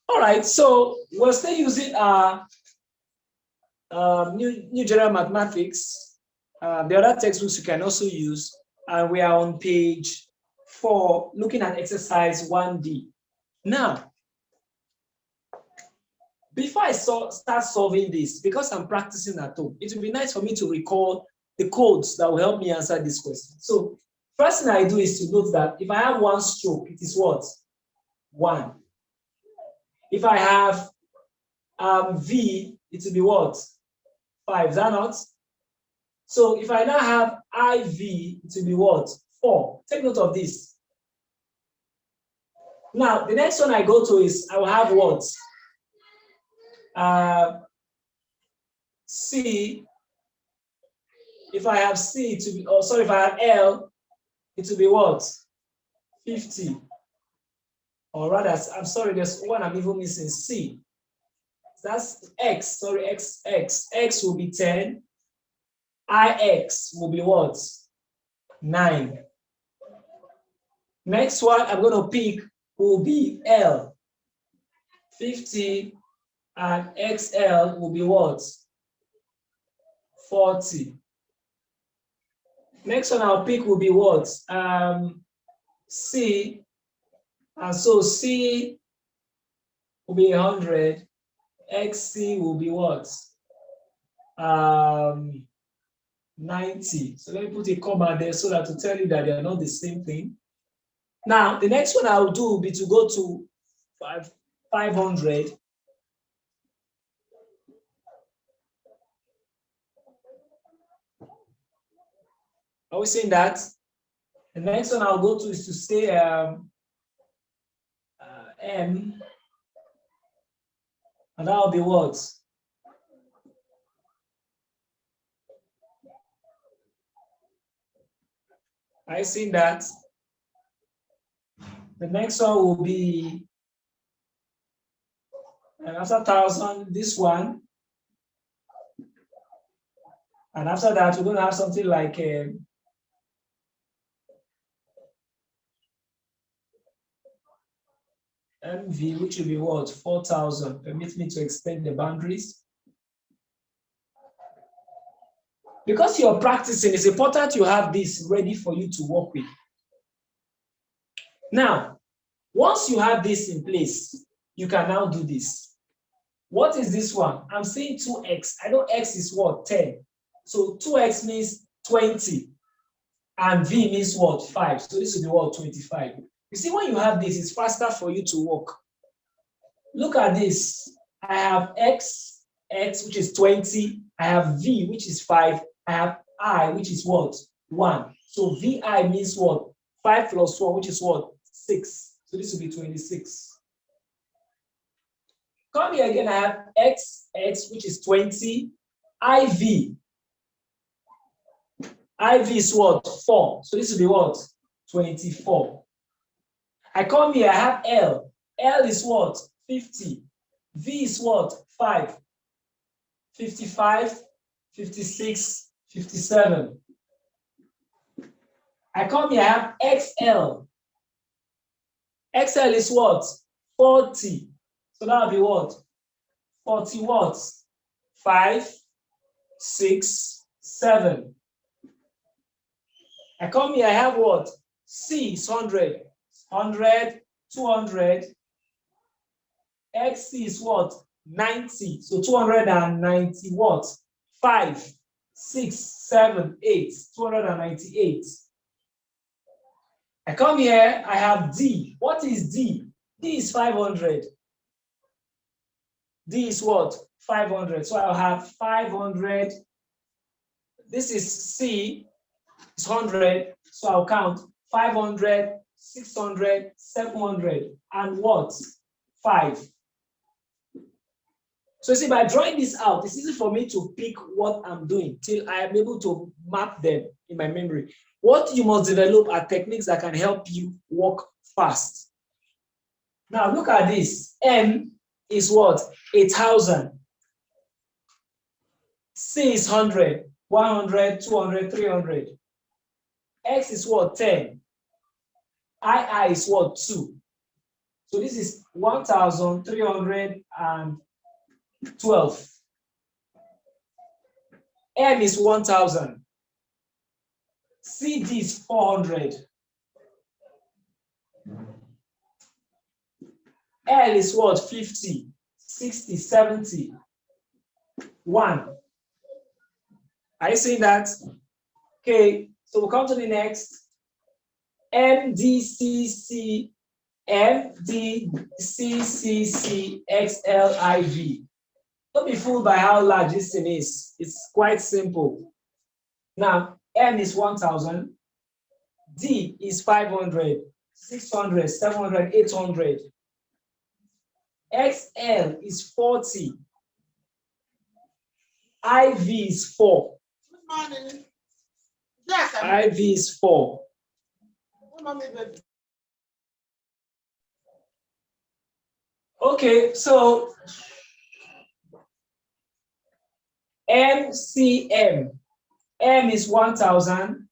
All right, so we're still using our new general mathematics. The other textbooks you can also use, and we are on page 4, looking at exercise 1D. Now, before I start solving this, because I'm practicing at home, it would be nice for me to recall the codes that will help me answer this question. So, first thing I do is to note that if I have one stroke, it is what? 1. If I have V, it will be what? 5, is that not? So if I now have IV, it will be what? 4. Take note of this. Now, the next one I go to is, I will have what? C. If I have C, it will be, oh, sorry, if I have L, it will be what? 50. Or rather, I'm sorry, there's one I'm even missing, C. That's X, sorry, X. X will be 10. IX will be what? 9. Next one I'm going to pick will be L. 50, and XL will be what? 40. Next one I'll pick will be what? C. And so C will be 100. XC will be what? 90. So let me put a comma there so that to tell you that they are not the same thing. Now, the next one I'll do will be to go to 500. Are we saying that? The next one I'll go to is to say M, and that'll be what? Are you seeing that? The next one will be, and after 1,000, this one. And after that, we're going to have something like MV, which will be what? 4,000. Permit me to extend the boundaries. Because you're practicing, it's important you have this ready for you to work with. Now, once you have this in place, you can now do this. What is this one? I'm saying 2x. I know x is what? 10. So 2x means 20. And v means what? 5. So this will be what? 25. You see, when you have this, it's faster for you to work. Look at this. I have x, which is 20. I have v, which is 5. I have I, which is what? 1. So vi means what? 5 plus 1, which is what? 6. So this will be 26. Come here again, I have x, which is 20. IV. IV is what? 4. So this will be what? 24. I come here, I have L. L is what? 50. V is what? 5. 55, 56, 57. I come here, I have XL. XL is what? 40. So that will be what? 40 what? 5, 6, 7. I come here, I have what? C is 100. 100, 200. XC is what? 90. So 290 what? 5, 6, 7, 8. 298. I come here, I have D. What is D? D is 500. D is what? 500. So I'll have 500. This is C, it's 100. So I'll count 500, 600, 700, and what? 5. So you see, by drawing this out, it's easy for me to pick what I'm doing till I am able to map them in my memory. What you must develop are techniques that can help you work fast. Now look at this. M is what? 1,000. C is 100, 100, 200, 300. X is what? 10. II is what? 2. So So this is 1,312. M is 1,000. CD is 400. L is what? 50, 60, 70. 1. Are you seeing that? Okay, so we'll come to the next. MDCC, MDCCCXLIV. Don't be fooled by how large this thing is. It's quite simple. Now, M is 1,000. D is 500, 600, 700, 800. XL is 40. IV is 4. Good morning. Yes, IV is 4. Good morning, baby. Okay, so MCM. M is 1,000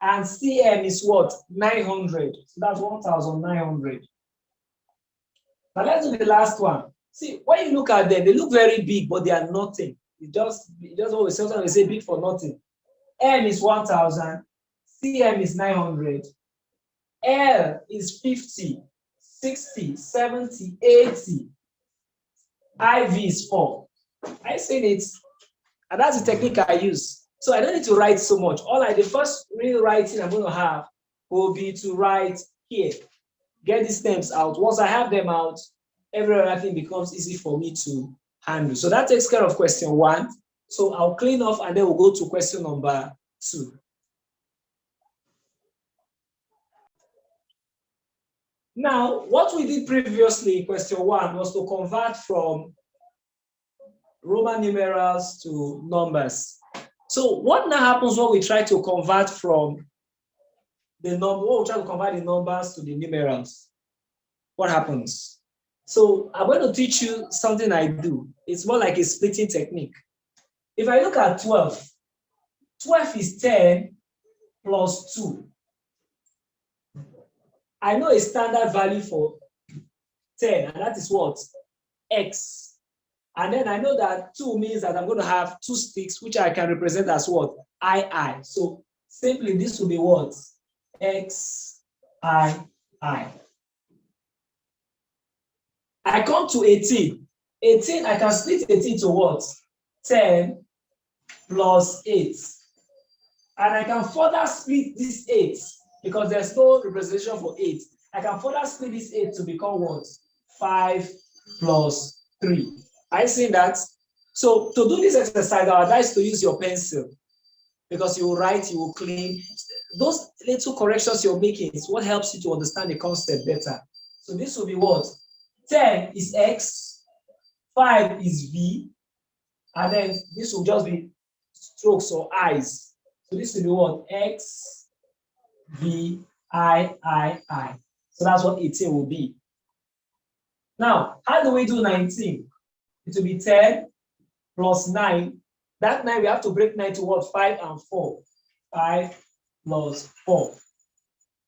and CM is what? 900. So that's 1,900. Now let's do the last one. See, when you look at them, they look very big, but they are nothing. It just what we sometimes say big for nothing. M is 1,000, CM is 900, L is 50, 60, 70, 80, IV is 4. I seen it, and that's the technique I use. So I don't need to write so much. The first real writing I'm going to have will be to write here. Get these terms out. Once I have them out, every other thing becomes easy for me to handle. So that takes care of question 1. So I'll clean off and then we'll go to question number 2. Now, what we did previously in question 1 was to convert from Roman numerals to numbers. So what now happens when we try to convert from the number, when we try to convert the numbers to the numerals? What happens? So I'm going to teach you something I do. It's more like a splitting technique. If I look at 12, 12 is 10 plus 2. I know a standard value for 10, and that is what? X. And then I know that 2 means that I'm going to have 2 sticks, which I can represent as what? I. So simply this will be what? X, I. I come to 18. 18, I can split 18 to what? 10 plus 8. And I can further split this 8 because there's no representation for 8. I can further split this 8 to become what? 5 plus 3. Are you seeing that? So to do this exercise, I advise to use your pencil because you will write, you will clean. Those little corrections you're making is what helps you to understand the concept better. So this will be what? 10 is X, 5 is V, and then this will just be strokes or I's. So this will be what? X, V, I. So that's what 18 will be. Now, how do we do 19? It will be 10 plus 9. That 9, we have to break 9 to what? 5 and 4. 5 plus 4.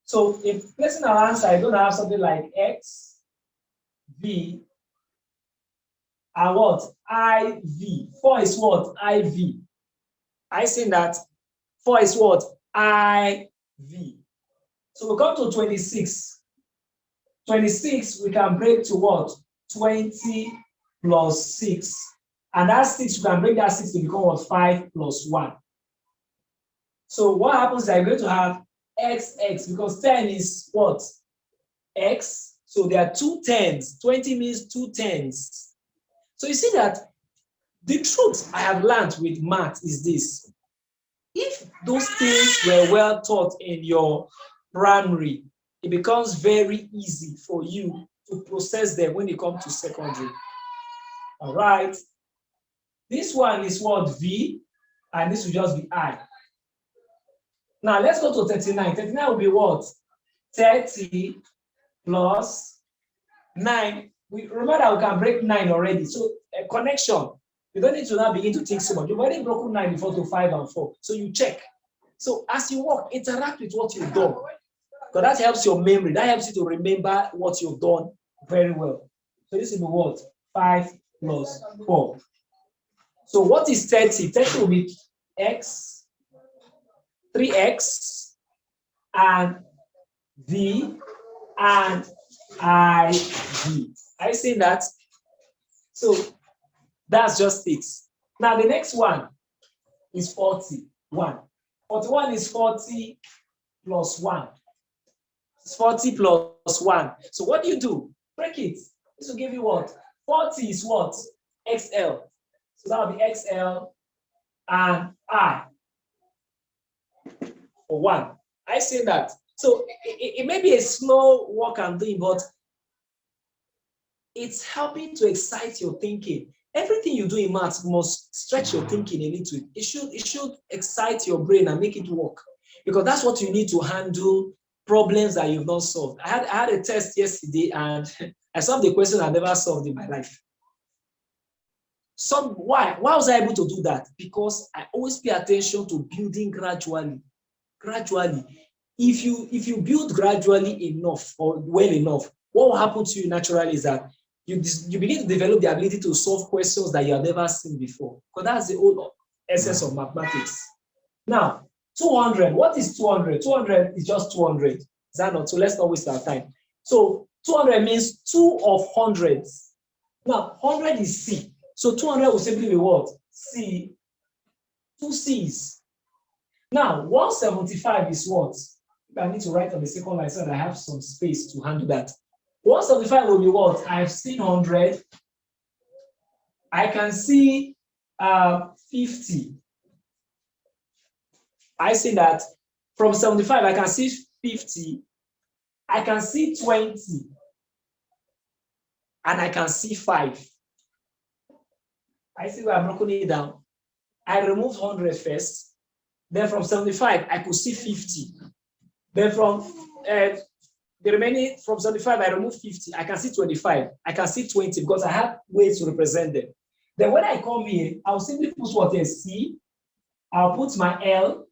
So if placing our answer, I'm going to have something like X, V, and what? IV. 4 is what? IV. I seen that 4 is what? IV. So we come to 26. 26, we can break to what? 20 plus 6. And that 6, you can break that 6 to become what? 5 plus 1. So what happens is I'm going to have XX because 10 is what? X. So there are 2 10s. 20 means 2 10s. So you see that the truth I have learned with math is this. If those things were well taught in your primary, it becomes very easy for you to process them when you come to secondary. All right. This one is what? V, and this will just be I. Now let's go to 39. 39 will be what? 30 plus 9. Remember that we can break 9 already. So a connection. You don't need to now begin to think so much. You've already broken 9 before to 5 and 4. So you check. So as you work, interact with what you've done. Because that helps your memory. That helps you to remember what you've done Very well. So this will be what? 5 plus 4. So what is 30? 30 will be x, 3x, and v, and iv. I see that? So that's just it. Now the next one is 41. 41 is 40 plus 1. It's 40 plus 1. So what do? Break it. This will give you what? 40 is what? XL. So that will be XL and I for 1. I say that. So it may be a slow work I'm doing, but it's helping to excite your thinking. Everything you do in maths must stretch your thinking a little. It should excite your brain and make it work, because that's what you need to handle problems that you've not solved. I had a test yesterday and I solved the question I never solved in my life. Why was I able to do that? Because I always pay attention to building gradually. If you build gradually enough or well enough, what will happen to you naturally is that you begin to develop the ability to solve questions that you have never seen before. Because that's the whole essence of mathematics. Now, 200. What is 200? 200 is just 200. Is that not? So let's not waste our time. So 200 means 2 of hundreds. Now, 100 is C. So 200 will simply be what? C. 2 C's. Now, 175 is what? I need to write on the second line so that I have some space to handle that. 175 will be what? I've seen 100. I can see 50. I see that from 75, I can see 50. I can see 20. And I can see 5. I see where I've broken it down. I removed 100 first. Then from 75, I could see 50. Then from the remaining, from 75, I remove 50. I can see 25. I can see 20 because I have ways to represent them. Then when I come here, I'll simply put what is C. I'll put my L.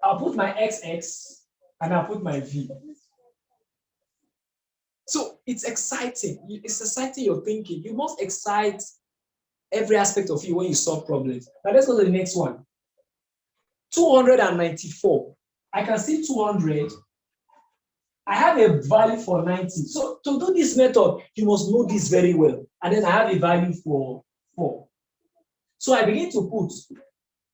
I'll put my XX. And I'll put my V. So it's exciting. It's exciting your thinking. You must excite every aspect of you when you solve problems. Now let's go to the next one. 294. I can see 200. I have a value for 90. So to do this method, you must know this very well. And then I have a value for 4. So I begin to put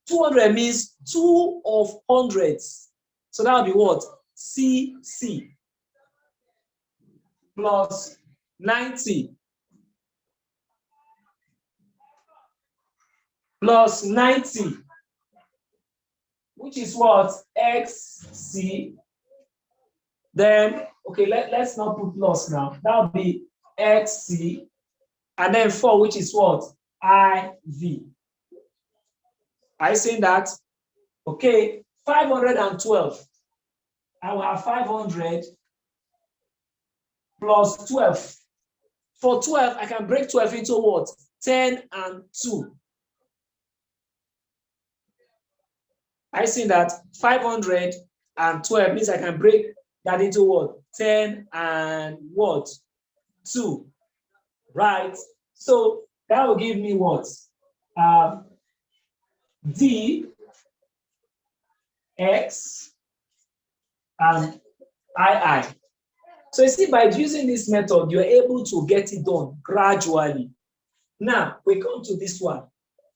200 means 2 of hundreds. So that will be what? CC plus 90 plus 90, which is what? XC. Then, okay, let's not put plus now. That will be XC. And then 4, which is what? IV. Are you saying that? Okay, 512. I will have 500 plus 12. For 12, I can break 12 into what? 10 and 2. I see that 512 means I can break that into what? 10 and what? 2. Right? So that will give me what? D, X, and II. So you see, by using this method, you're able to get it done gradually. Now, we come to this one.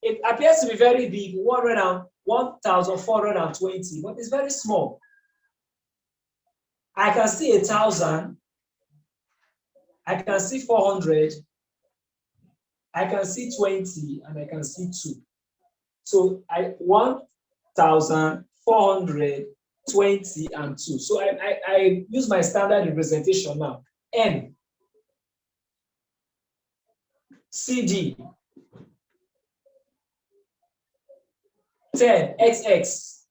It appears to be very big, 1,420, but it's very small. I can see 1,000. I can see 400. I can see 20, and I can see 2. So 1,420 and 2. So I use my standard representation now. N, CD, 10, XX,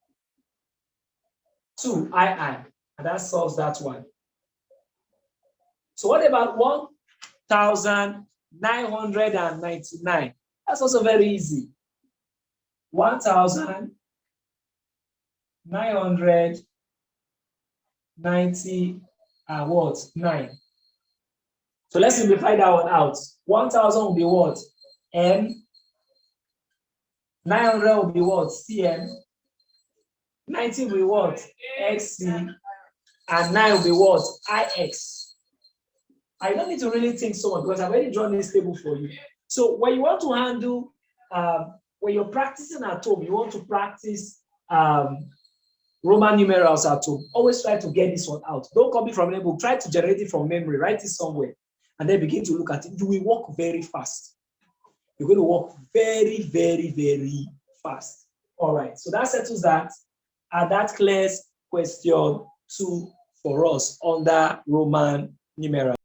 2, II. And that solves that one. So what about 1,999? That's also very easy. 1,990 and what? 9. So let's simplify that one out. 1,000 will be what? M. 900 will be what? CM. 90 will be what? XC. And 9 will be what? IX. I don't need to really think so much because I've already drawn this table for you. So when you want to handle, when you're practicing at home, you want to practice Roman numerals at home, always try to get this one out. Don't copy from a book. Try to generate it from memory. Write it somewhere. And then begin to look at it. You will work very fast. You're going to work very, very, very fast. All right. So that settles that. And that clears question 2 for us under Roman numerals.